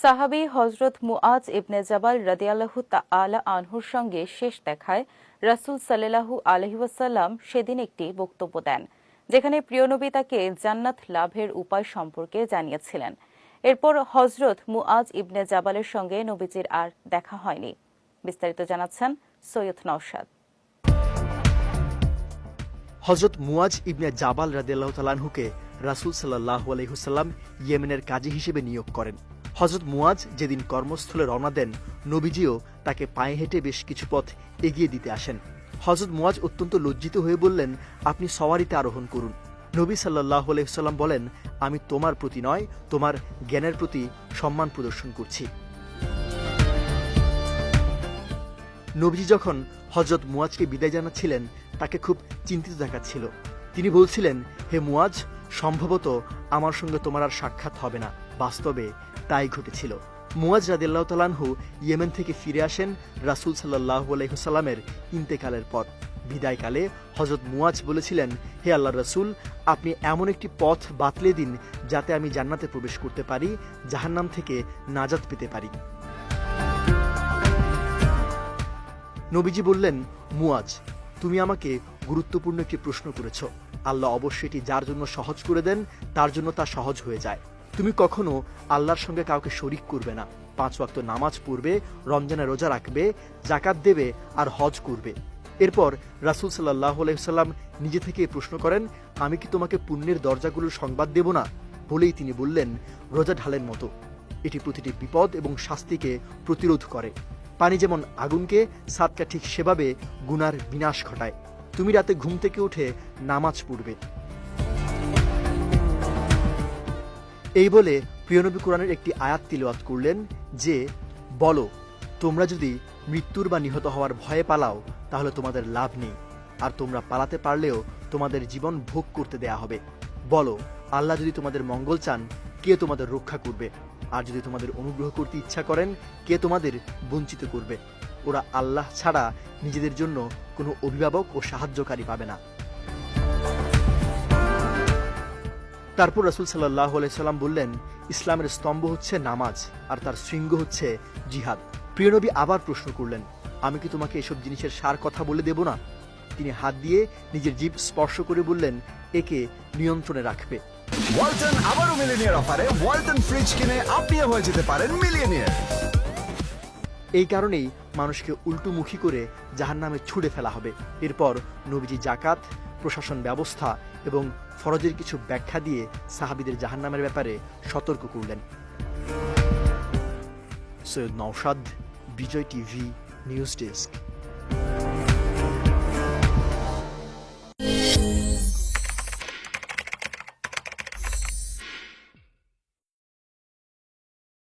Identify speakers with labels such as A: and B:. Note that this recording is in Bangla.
A: সাহাবী হযরত মুআজ ইবনে জাবাল রাদিয়াল্লাহু তাআলা আনহুর সঙ্গে শেষ দেখায় রাসূল সাল্লাল্লাহু আলাইহি ওয়াসাল্লাম সেদিন একটি বক্তব্য দেন, যেখানে প্রিয় নবী তাকে জান্নাত লাভের উপায় সম্পর্কে জানিয়েছিলেন। এরপর হযরত মুআজ ইবনে জাবালের সঙ্গে নবীজির আর দেখা হয়নি। বিস্তারিত জানাচ্ছেন সৈয়দ নওশাদ।
B: হযরত মুআজ ইবনে জাবাল রাদিয়াল্লাহু তাআলা আনহুকে রাসূল সাল্লাল্লাহু আলাইহি ওয়াসাল্লাম ইয়েমেনের কাজী হিসেবে নিয়োগ করেন। হযরত মুআজ যেদিন কর্মস্থলে রওনা দেন, নবীজিও তাকে পায়ে হেঁটে বেশ কিছু পথ এগিয়ে দিতে আসেন। হযরত মুআজ অত্যন্ত লজ্জিত হয়ে বললেন, আপনি সওয়ারিতে আরোহণ করুন। নবী সাল্লাল্লাহু আলাইহি ওয়াসাল্লাম বলেন, আমি তোমার প্রতি নয়, তোমার জ্ঞানের প্রতি সম্মান প্রদর্শন করছি। নবীজি যখন হযরত মুআজকে বিদায় জানাচ্ছিলেন, তাকে খুব চিন্তিত দেখাচ্ছিল। তিনি বলছিলেন, হে মুআজ, সম্ভবত আমার সঙ্গে তোমার আর সাক্ষাৎ হবে না। বাস্তবে তাই ঘটেছিল। মুআজ রাদিয়াল্লাহু তাআলা আনহু ইয়েমেন থেকে ফিরে আসেন রাসূল সাল্লাল্লাহু আলাইহি ওয়াসাল্লামের ইন্তেকালের পর। বিদায়কালে হযরত মুআজ বলেছিলেন, হে আল্লাহর রাসূল, আপনি এমন একটি পথ বাতলে দিন যাতে আমি জান্নাতে প্রবেশ করতে পারি, জাহান্নাম থেকে নাজাত পেতে পারি। নবীজি বললেন, মুআজ, তুমি আমাকে গুরুত্বপূর্ণ একটি প্রশ্ন করেছ। আল্লাহ অবশ্যই এটি যার জন্য সহজ করে দেন, তার জন্য তা সহজ হয়ে যায়। তুমি কখনো আল্লাহর সঙ্গে কাউকে শরিক করবে না। 5 ওয়াক্ত নামাজ পড়বে, রমজানে রোজা রাখবে, যাকাত দেবে আর হজ করবে। এরপর রাসূল সাল্লাল্লাহু আলাইহি ওয়াসাল্লাম নিজে থেকে প্রশ্ন করেন, আমি কি তোমাকে পুণ্যের দরজাগুলোর সংবাদ দেব না? বলেই তিনি বললেন, রোজা ঢালের মতো, এটি প্রতিটি বিপদ এবং শাস্তিকে প্রতিরোধ করে। পানি যেমন আগুনকে, সাদকা ঠিক সেভাবে গুনার বিনাশ ঘটায়। তুমি রাতে ঘুম থেকে উঠে নামাজ পড়বে। এই বলে প্রিয়নবী কোরআনের একটি আয়াত তিলাওয়াত করলেন যে, বলো, তোমরা যদি মৃত্যুর বা নিহত হওয়ার ভয়ে পালাও, তাহলে তোমাদের লাভ নেই। আর তোমরা পালাতে পারলেও তোমাদের জীবন ভোগ করতে দেয়া হবে। বলো, আল্লাহ যদি তোমাদের মঙ্গল চান, কে তোমাদের রক্ষা করবে? আর যদি তোমাদের অনুগ্রহ করতে ইচ্ছা করেন, কে তোমাদের বঞ্চিত করবে? ওরা আল্লাহ ছাড়া নিজেদের জন্য কোনো অভিভাবক ও সাহায্যকারী পাবে না। তারপর রাসূল সাল্লাল্লাহু আলাইহি ওয়াসাল্লাম বললেন, ইসলামের স্তম্ভ হচ্ছে নামাজ, আর তার শৃঙ্গ হচ্ছে জিহাদ। প্রিয়নবী আবার প্রশ্ন করলেন, আমি কি তোমাকে এসব জিনিসের সার কথা বলে দেব না? তিনি হাত দিয়ে নিজের জিভ স্পর্শ করে বললেন, একে নিয়ন্ত্রণে রাখবে।
C: ওয়ালটন আবারও মিলিয়নিয়ার অফারে ওয়ালটন ফ্রিজ কিনে আপনিও হয়ে যেতে পারেন মিলিয়নিয়ার।
B: এই কারণেই মানুষকে উল্টোমুখী করে জাহান্নামে ছুড়ে ফেলা হবে। এরপর নবীজি যাকাত, প্রশাসন ব্যবস্থা এবং ফরজের কিছু ব্যাখ্যা দিয়ে সাহাবীদের জাহান্নামের ব্যাপারে সতর্ক করলেন। সৈয়দ নওশাদ, বিজয় টিভি নিউজ ডেস্ক।